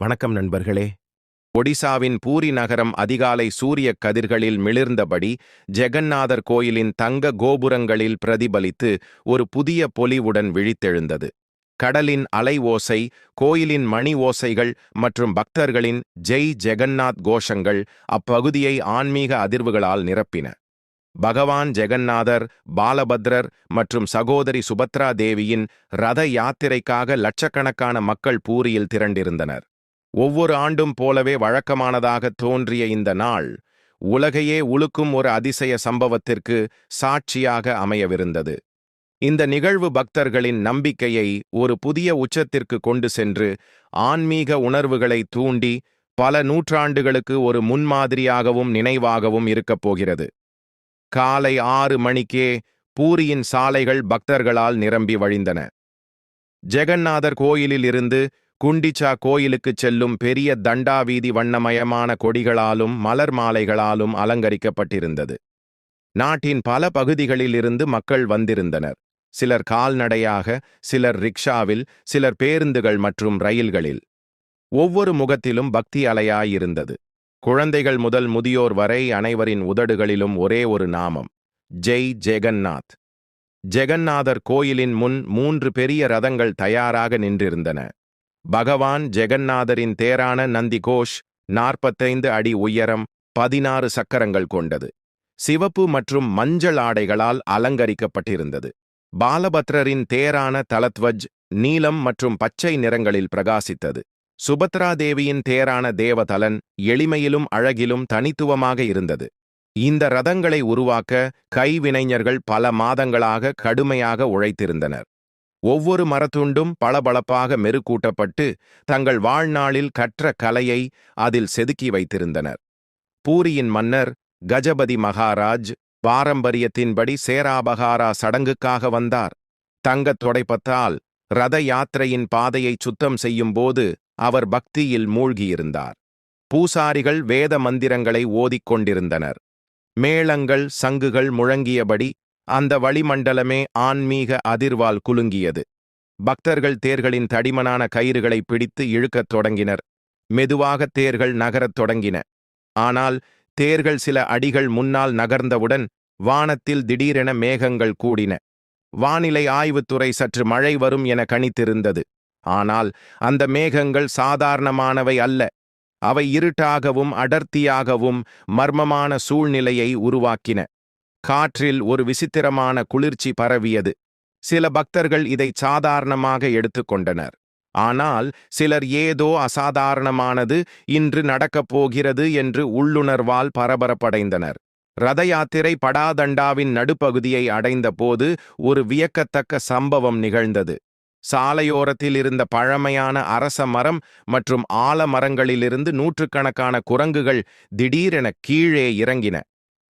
வணக்கம் நண்பர்களே. ஒடிசாவின் பூரி நகரம் அதிகாலை சூரியக் கதிர்களில் மிளிர்ந்தபடி ஜெகந்நாதர் கோயிலின் தங்க கோபுரங்களில் பிரதிபலித்து ஒரு புதிய பொலிவுடன் விழித்தெழுந்தது. கடலின் அலை ஓசை, கோயிலின் மணி ஓசைகள் மற்றும் பக்தர்களின் ஜெய் ஜெகந்நாத் கோஷங்கள் அப்பகுதியை ஆன்மீக அதிர்வுகளால் நிரப்பின. பகவான் ஜெகந்நாதர், பாலபத்ரர் மற்றும் சகோதரி சுபத்ரா தேவியின் ரத யாத்திரைக்காக லட்சக்கணக்கான மக்கள் பூரியில் திரண்டிருந்தனர். ஒவ்வொரு ஆண்டும் போலவே வழக்கமானதாக தோன்றிய இந்த நாள் உலகையே உலுக்கும் ஒரு அதிசய சம்பவத்திற்கு சாட்சியாக அமையவிருந்தது. இந்த நிகழ்வு பக்தர்களின் நம்பிக்கையை ஒரு புதிய உச்சத்திற்கு கொண்டு சென்று ஆன்மீக உணர்வுகளை தூண்டி பல நூற்றாண்டுகளுக்கு ஒரு முன்மாதிரியாகவும் நினைவாகவும் இருக்கப் போகிறது. காலை 6 மணிக்கே பூரியின் சாலைகள் பக்தர்களால் நிரம்பி வழிந்தன. ஜெகந்நாதர் கோயிலில் இருந்து குண்டிச்சா கோயிலுக்குச் செல்லும் பெரிய தண்டாவீதி வண்ணமயமான கொடிகளாலும் மலர் மாலைகளாலும் அலங்கரிக்கப்பட்டிருந்தது. நாட்டின் பல பகுதிகளில் இருந்து மக்கள் வந்திருந்தனர். சிலர் கால்நடையாக, சிலர் ரிக்ஷாவில், சிலர் பேருந்துகள் மற்றும் ரயில்களில். ஒவ்வொரு முகத்திலும் பக்தி அலையாயிருந்தது. குழந்தைகள் முதல் முதியோர் வரை அனைவரின் உதடுகளிலும் ஒரே ஒரு நாமம்: ஜெய் ஜெகந்நாத். ஜெகந்நாதர் கோயிலின் முன் 3 பெரிய ரதங்கள் தயாராக நின்றிருந்தன. பகவான் ஜெகந்நாதரின் தேரான நந்தி கோஷ் 45 அடி உயரம், 16 சக்கரங்கள் கொண்டது. சிவப்பு மற்றும் மஞ்சள் ஆடைகளால் அலங்கரிக்கப்பட்டிருந்தது. பாலபத்ரரின் தேரான தலத்வஜ் நீலம் மற்றும் பச்சை நிறங்களில் பிரகாசித்தது. சுபத்ரா தேவியின் தேரான தேவதலன் எளிமையிலும் அழகிலும் தனித்துவமாக இருந்தது. இந்த ரதங்களை உருவாக்க கைவினைஞர்கள் பல மாதங்களாக கடுமையாக உழைத்திருந்தனர். ஒவ்வொரு மரத்துண்டும் பளபளப்பாக மெருகூட்டப்பட்டு தங்கள் வாழ்நாளில் கற்ற கலையை அதில் செதுக்கி வைத்திருந்தனர். பூரியின் மன்னர் கஜபதி மகாராஜ் பாரம்பரியத்தின்படி சேராபகாரா சடங்குக்காக வந்தார். தங்கத் தொடைப்பத்தால் ரத யாத்திரையின் பாதையை சுத்தம் செய்யும் போது அவர் பக்தியில் மூழ்கியிருந்தார். பூசாரிகள் வேத மந்திரங்களை ஓதிக்கொண்டிருந்தனர். மேளங்கள் சங்குகள் முழங்கியபடி அந்த வளிமண்டலமே ஆன்மீக அதிர்வால் குலுங்கியது. பக்தர்கள் தேர்களின் தடிமனான கயிறுகளை பிடித்து இழுக்கத் தொடங்கினர். மெதுவாக தேர்கள் நகரத் தொடங்கின. ஆனால் தேர்கள் சில அடிகள் முன்னால் நகர்ந்தவுடன் வானத்தில் திடீரென மேகங்கள் கூடின. வானிலை ஆய்வுத்துறை சற்று மழை வரும் என கணித்திருந்தது. ஆனால் அந்த மேகங்கள் சாதாரணமானவை அல்ல. அவை இருட்டாகவும் அடர்த்தியாகவும் மர்மமான சூழ்நிலையை உருவாக்கின. காற்றில் ஒரு விசித்திரமான குளிர்ச்சி பரவியது. சில பக்தர்கள் இதை சாதாரணமாக எடுத்துக்கொண்டனர். ஆனால் சிலர் ஏதோ அசாதாரணமானது இன்று நடக்கப் போகிறது என்று உள்ளுணர்வால் பரபரப்படைந்தனர். ரத யாத்திரை படாதண்டாவின் நடுப்பகுதியை அடைந்த போது ஒரு வியக்கத்தக்க சம்பவம் நிகழ்ந்தது. சாலையோரத்தில் இருந்த பழமையான அரச மரம் மற்றும் ஆலமரங்களிலிருந்து நூற்றுக்கணக்கான குரங்குகள் திடீரென கீழே இறங்கின.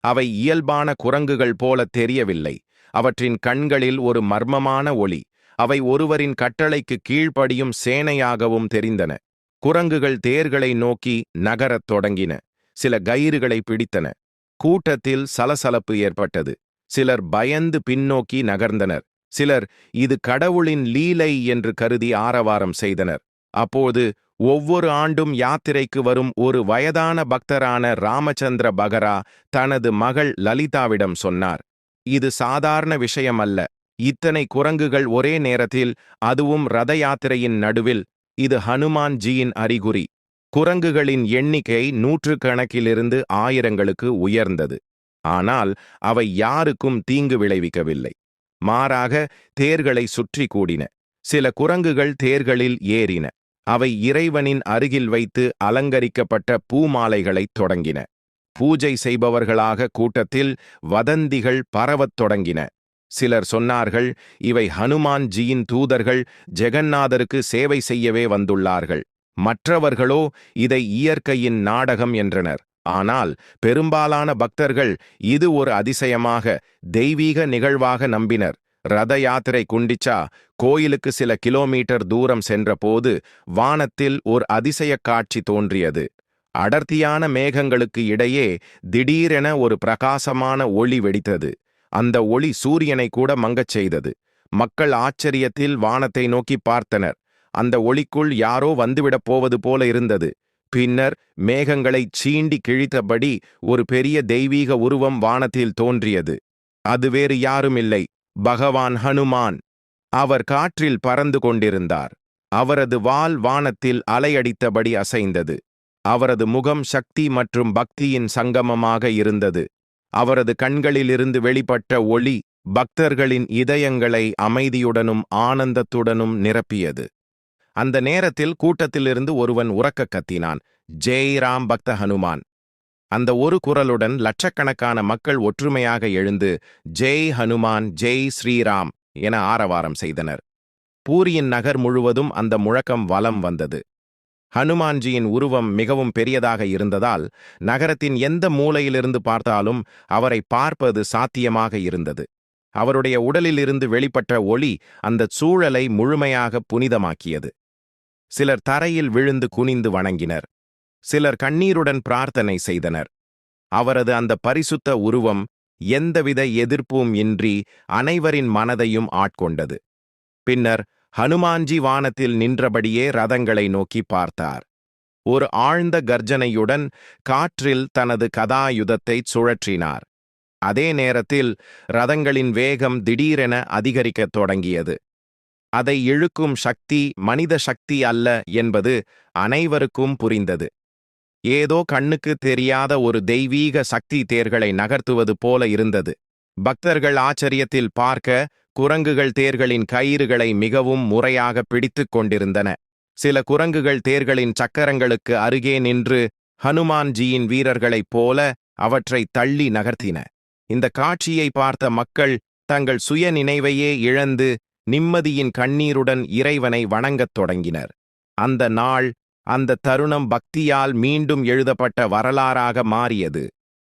அவை இயல்பான குரங்குகள் போல தெரியவில்லை. அவற்றின் கண்களில் ஒரு மர்மமான ஒளி. அவை ஒருவரின் கட்டளைக்கு கீழ்ப்படியும் சேனையாகவும் தெரிந்தன. குரங்குகள் தேர்களை நோக்கி நகரத் தொடங்கின. சில கயிறுகளை பிடித்தன. கூட்டத்தில் சலசலப்பு ஏற்பட்டது. சிலர் பயந்து பின்னோக்கி நகர்ந்தனர். சிலர் இது கடவுளின் லீலை என்று கருதி ஆரவாரம் செய்தனர். அப்போது ஒவ்வொரு ஆண்டும் யாத்திரைக்கு வரும் ஒரு வயதான பக்தரான ராமச்சந்திர பகரா தனது மகள் லலிதாவிடம் சொன்னார், இது சாதாரண விஷயமல்ல. இத்தனை குரங்குகள் ஒரே நேரத்தில், அதுவும் ரத யாத்திரையின் நடுவில். இது ஹனுமான்ஜியின் அறிகுறி. குரங்குகளின் எண்ணிக்கை 100கணக்கிலிருந்து 1000களுக்கு உயர்ந்தது. ஆனால் அவை யாருக்கும் தீங்கு விளைவிக்கவில்லை. மாறாக தேர்களை சுற்றி கூடின. சில குரங்குகள் தேர்களில் ஏறின. அவை இறைவனின் அருகில் வைத்து அலங்கரிக்கப்பட்ட பூமாலைகளைத் தொடங்கின. பூஜை செய்பவர்களாக கூட்டத்தில் வதந்திகள் பரவத் தொடங்கின. சிலர் சொன்னார்கள், இவை ஹனுமான்ஜியின் தூதர்கள் ஜெகந்நாதருக்கு சேவை செய்யவே வந்துள்ளார்கள். மற்றவர்களோ இதை இயற்கையின் நாடகம் என்றனர். ஆனால் பெரும்பாலான பக்தர்கள் இது ஒரு அதிசயமாக, தெய்வீக நிகழ்வாக நம்பினர். ரத யாத்திரை குண்டிச்சா கோயிலுக்கு சில கிலோமீட்டர் தூரம் சென்றபோது வானத்தில் ஒரு அதிசய காட்சி தோன்றியது. அடர்த்தியான மேகங்களுக்கு இடையே திடீரென ஒரு பிரகாசமான ஒளி வெடித்தது. அந்த ஒளி சூரியனை கூட மங்கச் செய்தது. மக்கள் ஆச்சரியத்தில் வானத்தை நோக்கி பார்த்தனர். அந்த ஒளிக்குள் யாரோ வந்துவிடப் போவது போல இருந்தது. பின்னர் மேகங்களைச் சீண்டி கிழித்தபடி ஒரு பெரிய தெய்வீக உருவம் வானத்தில் தோன்றியது. அது வேறு யாருமில்லை, பகவான் ஹனுமான். அவர் காற்றில் பறந்து கொண்டிருந்தார். அவரது வாள் வானத்தில் அலையடித்தபடி அசைந்தது. அவரது முகம் சக்தி மற்றும் பக்தியின் சங்கமமாக இருந்தது. அவரது கண்களிலிருந்து வெளிப்பட்ட ஒளி பக்தர்களின் இதயங்களை அமைதியுடனும் ஆனந்தத்துடனும் நிரப்பியது. அந்த நேரத்தில் கூட்டத்திலிருந்து ஒருவன் உரக்க கத்தினான், ஜெய் ராம் பக்த ஹனுமான். அந்த ஒரு குரலுடன் லட்சக்கணக்கான மக்கள் ஒற்றுமையாக எழுந்து ஜெய் ஹனுமான், ஜெய் ஸ்ரீராம் என ஆரவாரம் செய்தனர். பூரியின் நகர் முழுவதும் அந்த முழக்கம் வலம் வந்தது. ஹனுமான்ஜியின் உருவம் மிகவும் பெரியதாக இருந்ததால் நகரத்தின் எந்த மூலையிலிருந்து பார்த்தாலும் அவரை பார்ப்பது சாத்தியமாக இருந்தது. அவருடைய உடலிலிருந்து வெளிப்பட்ட ஒளி அந்த சூழலை முழுமையாக புனிதமாக்கியது. சிலர் தரையில் விழுந்து குனிந்து வணங்கினர். சிலர் கண்ணீருடன் பிரார்த்தனை செய்தனர். அவரது அந்த பரிசுத்த உருவம் எந்தவித எதிர்ப்பும் இன்றி அனைவரின் மனதையும் ஆட்கொண்டது. பின்னர் ஹனுமான்ஜி வானத்தில் நின்றபடியே ரதங்களை நோக்கி பார்த்தார். ஒரு ஆழ்ந்த கர்ஜனையுடன் காற்றில் தனது கதாயுதத்தைச் சுழற்றினார். அதே நேரத்தில் ரதங்களின் வேகம் திடீரென அதிகரிக்கத் தொடங்கியது. அதை இழுக்கும் சக்தி மனித சக்தி அல்ல என்பது அனைவருக்கும் புரிந்தது. ஏதோ கண்ணுக்கு தெரியாத ஒரு தெய்வீக சக்தி தேர்களை நகர்த்துவது போல இருந்தது. பக்தர்கள் ஆச்சரியத்தில் பார்க்க குரங்குகள் தேர்களின் கயிறுகளை மிகவும் முறையாக பிடித்துக் கொண்டிருந்தன. சில குரங்குகள் தேர்களின் சக்கரங்களுக்கு அருகே நின்று ஹனுமான்ஜியின் வீரர்களைப் போல அவற்றை தள்ளி நகர்த்தின. இந்த காட்சியை பார்த்த மக்கள் தங்கள் சுய நினைவையே இழந்து நிம்மதியின் கண்ணீருடன் இறைவனை வணங்கத் தொடங்கினர். அந்த நாள், அந்த தருணம் பக்தியால் மீண்டும் எழுதப்பட்ட வரலாறாக மாறியது.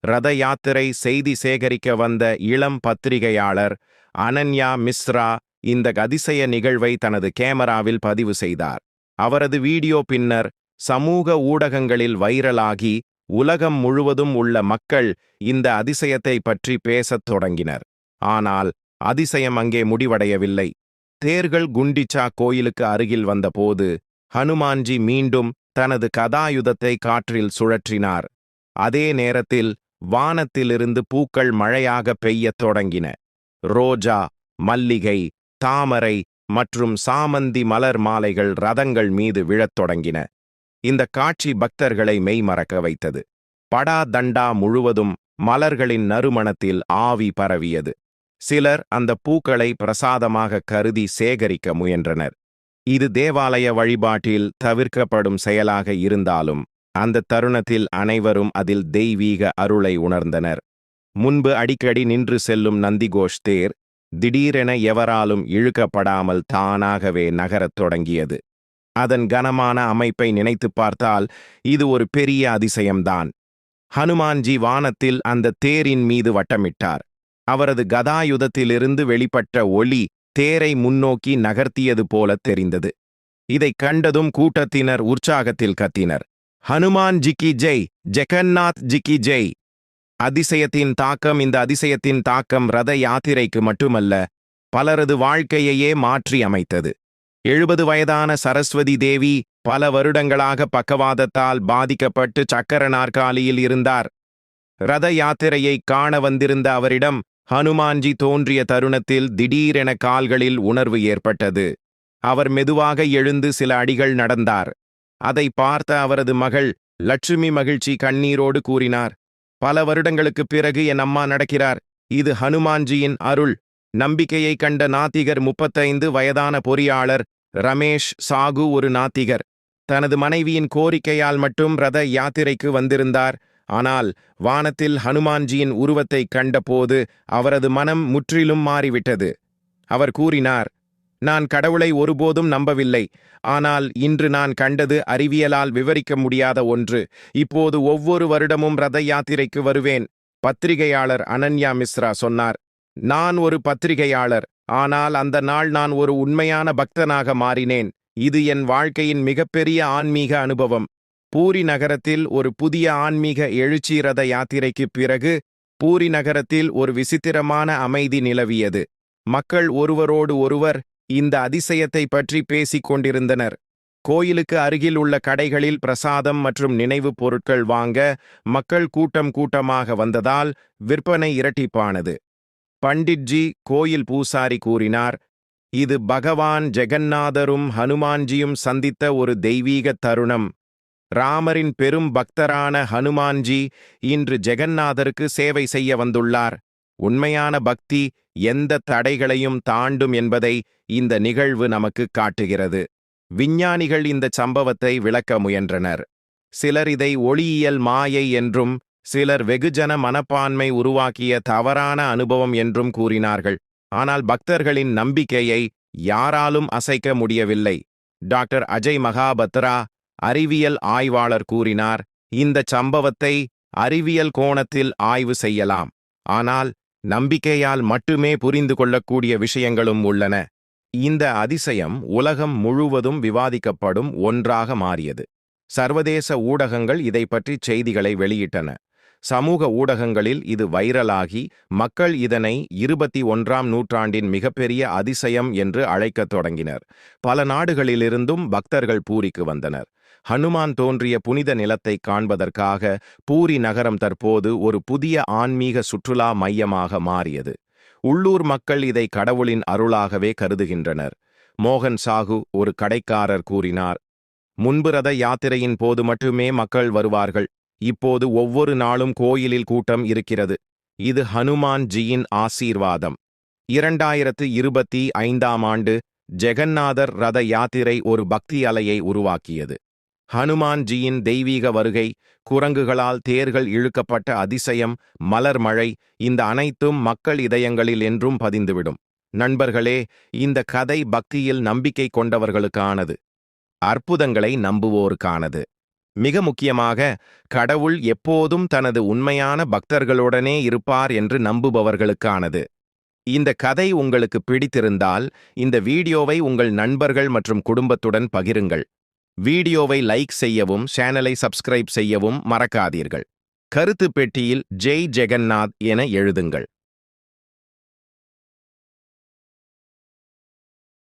ரத யாத்திரை செய்தி சேகரிக்க வந்த இளம் பத்திரிகையாளர் அனன்யா மிஸ்ரா இந்த அதிசய நிகழ்வை தனது கேமராவில் பதிவு செய்தார். அவரது வீடியோ பின்னர் சமூக ஊடகங்களில் வைரலாகி உலகம் முழுவதும் உள்ள மக்கள் இந்த அதிசயத்தை பற்றி பேசத் தொடங்கினர். ஆனால் அதிசயம் அங்கே முடிவடையவில்லை. தேர்கள் குண்டிச்சா கோயிலுக்கு அருகில் வந்தபோது ஹனுமான்ஜி மீண்டும் தனது கதாயுதத்தை காற்றில் சுழற்றினார். அதே நேரத்தில் வானத்திலிருந்து பூக்கள் மழையாக பெய்யத் தொடங்கின. ரோஜா, மல்லிகை, தாமரை மற்றும் சாமந்தி மலர் மாலைகள் ரதங்கள் மீது விழத் தொடங்கின. இந்த காட்சி பக்தர்களை மெய்மறக்க வைத்தது. படா தண்டா முழுவதும் மலர்களின் நறுமணத்தில் ஆவி பரவியது. சிலர் அந்த பூக்களை பிரசாதமாக கருதி சேகரிக்க முயன்றனர். இது தேவாலய வழிபாட்டில் தவிர்க்கப்படும் செயலாக இருந்தாலும் அந்த தருணத்தில் அனைவரும் அதில் தெய்வீக அருளை உணர்ந்தனர். முன்பு அடிக்கடி நின்று செல்லும் நந்திகோஷ் தேர் திடீரென எவராலும் இழுக்கப்படாமல் தானாகவே நகரத் தொடங்கியது. அதன் கனமான அமைப்பை நினைத்து பார்த்தால் இது ஒரு பெரிய அதிசயம்தான். ஹனுமான்ஜி வானத்தில் அந்த தேரின் மீது வட்டமிட்டார். அவரது கதாயுதத்திலிருந்து வெளிப்பட்ட ஒளி தேரை முன்னோக்கி நகர்த்தியது போல தெரிந்தது. இதைக் கண்டதும் கூட்டத்தினர் உற்சாகத்தில் கத்தினர், ஹனுமான் ஜிக்கி ஜெய், ஜெகன்னாத் ஜிக்கி ஜெய். அதிசயத்தின் தாக்கம் இந்த அதிசயத்தின் தாக்கம் ரத யாத்திரைக்கு மட்டுமல்ல, பலரது வாழ்க்கையையே மாற்றி அமைத்தது. 70 வயதான சரஸ்வதி தேவி பல வருடங்களாக பக்கவாதத்தால் பாதிக்கப்பட்டு சக்கர நாற்காலியில் இருந்தார். ரத யாத்திரையை காண வந்திருந்த அவரிடம் ஹனுமான்ஜி தோன்றிய தருணத்தில் திடீரென கால்களில் உணர்வு ஏற்பட்டது. அவர் மெதுவாக எழுந்து சில அடிகள் நடந்தார். அதை பார்த்த அவரது மகள் லட்சுமி மகிழ்ச்சி கண்ணீரோடு கூறினார், பல வருடங்களுக்குப் பிறகு என் அம்மா நடக்கிறார். இது ஹனுமான்ஜியின் அருள். நம்பிக்கையை கண்ட நாத்திகர் 35 வயதான பொறியாளர் ரமேஷ் சாகு ஒரு நாத்திகர். தனது மனைவியின் கோரிக்கையால் மட்டும் ரத யாத்திரைக்கு வந்திருந்தார். ஆனால் வானத்தில் ஹனுமான்ஜியின் உருவத்தை கண்டபோது அவரது மனம் முற்றிலும் மாறிவிட்டது. அவர் கூறினார், நான் கடவுளை ஒருபோதும் நம்பவில்லை. ஆனால் இன்று நான் கண்டது அறிவியலால் விவரிக்க முடியாத ஒன்று. இப்போது ஒவ்வொரு வருடமும் ரத யாத்திரைக்கு வருவேன். பத்திரிகையாளர் அனன்யா மிஸ்ரா சொன்னார், நான் ஒரு பத்திரிகையாளர், ஆனால் அந்த நாள் நான் ஒரு உண்மையான பக்தனாக மாறினேன். இது என் வாழ்க்கையின் மிகப்பெரிய ஆன்மீக அனுபவம். பூரி நகரத்தில் ஒரு புதிய ஆன்மீக எழுச்சி. ரத யாத்திரைக்குப் பிறகு பூரி நகரத்தில் ஒரு விசித்திரமான அமைதி நிலவியது. மக்கள் ஒருவரோடு ஒருவர் இந்த அதிசயத்தை பற்றி பேசிக் கொண்டிருந்தனர். கோயிலுக்கு அருகில் உள்ள கடைகளில் பிரசாதம் மற்றும் நினைவுப் பொருட்கள் வாங்க மக்கள் கூட்டம் கூட்டமாக வந்ததால் விற்பனை இரட்டிப்பானது. பண்டிட்ஜி கோயில் பூசாரி கூறினார், இது பகவான் ஜெகந்நாதரும் ஹனுமான்ஜியும் சந்தித்த ஒரு தெய்வீக தருணம். ராமரின் பெரும் பக்தரான ஹனுமான்ஜி இன்று ஜெகந்நாதருக்கு சேவை செய்ய வந்துள்ளார். உண்மையான பக்தி எந்த தடைகளையும் தாண்டும் என்பதை இந்த நிகழ்வு நமக்கு காட்டுகிறது. விஞ்ஞானிகள் இந்த சம்பவத்தை விளக்க முயன்றனர். சிலர் இதை ஒளியியல் மாயை என்றும், சிலர் வெகுஜன மனப்பான்மை உருவாக்கிய தவறான அனுபவம் என்றும் கூறினார்கள். ஆனால் பக்தர்களின் நம்பிக்கையை யாராலும் அசைக்க முடியவில்லை. டாக்டர் அஜய் மகாபத்ரா, அறிவியல் ஆய்வாளர் கூறினார், இந்த சம்பவத்தை அறிவியல் கோணத்தில் ஆய்வு செய்யலாம். ஆனால் நம்பிக்கையால் மட்டுமே புரிந்து கொள்ளக்கூடிய விஷயங்களும் உள்ளன. இந்த அதிசயம் உலகம் முழுவதும் விவாதிக்கப்படும் ஒன்றாக மாறியது. சர்வதேச ஊடகங்கள் இதை பற்றி செய்திகளை வெளியிட்டன. சமூக ஊடகங்களில் இது வைரலாகி மக்கள் இதனை 21ஆம் நூற்றாண்டின் மிகப்பெரிய அதிசயம் என்று அழைக்கத் தொடங்கினர். பல நாடுகளிலிருந்தும் பக்தர்கள் பூரிக்கு வந்தனர். ஹனுமான் தோன்றிய புனித நிலத்தை காண்பதற்காக பூரி நகரம் தற்போது ஒரு புதிய ஆன்மீக சுற்றுலா மையமாக மாறியது. உள்ளூர் மக்கள் இதை கடவுளின் அருளாகவே கருதுகின்றனர். மோகன் சாகு, ஒரு கடைக்காரர் கூறினார், முன்பு ரத யாத்திரையின் போது மட்டுமே மக்கள் வருவார்கள். இப்போது ஒவ்வொரு நாளும் கோயிலில் கூட்டம் இருக்கிறது. இது ஹனுமான்ஜியின் ஆசீர்வாதம். 2025ஆம் ஆண்டு ஜெகந்நாதர் ரத யாத்திரை ஒரு பக்தி அலையை உருவாக்கியது. ஹனுமான்ஜியின் தெய்வீக வருகை, குரங்குகளால் தேர்கள் இழுக்கப்பட்ட அதிசயம், மலர் மழை, இந்த அனைத்தும் மக்கள் இதயங்களில் என்றும் பதிந்துவிடும். நண்பர்களே, இந்த கதை பக்தியில் நம்பிக்கை கொண்டவர்களுக்கானது, அற்புதங்களை நம்புவோருக்கானது. மிக முக்கியமாக, கடவுள் எப்போதும் தனது உண்மையான பக்தர்களுடனே இருப்பார் என்று நம்புபவர்களுக்கானது. இந்த கதை உங்களுக்கு பிடித்திருந்தால் இந்த வீடியோவை உங்கள் நண்பர்கள் மற்றும் குடும்பத்துடன் பகிருங்கள். வீடியோவை லைக் செய்யவும் சேனலை சப்ஸ்கிரைப் செய்யவும் மறக்காதீர்கள். கருத்து பெட்டியில் ஜெய் ஜெகந்நாத் என எழுதுங்கள்.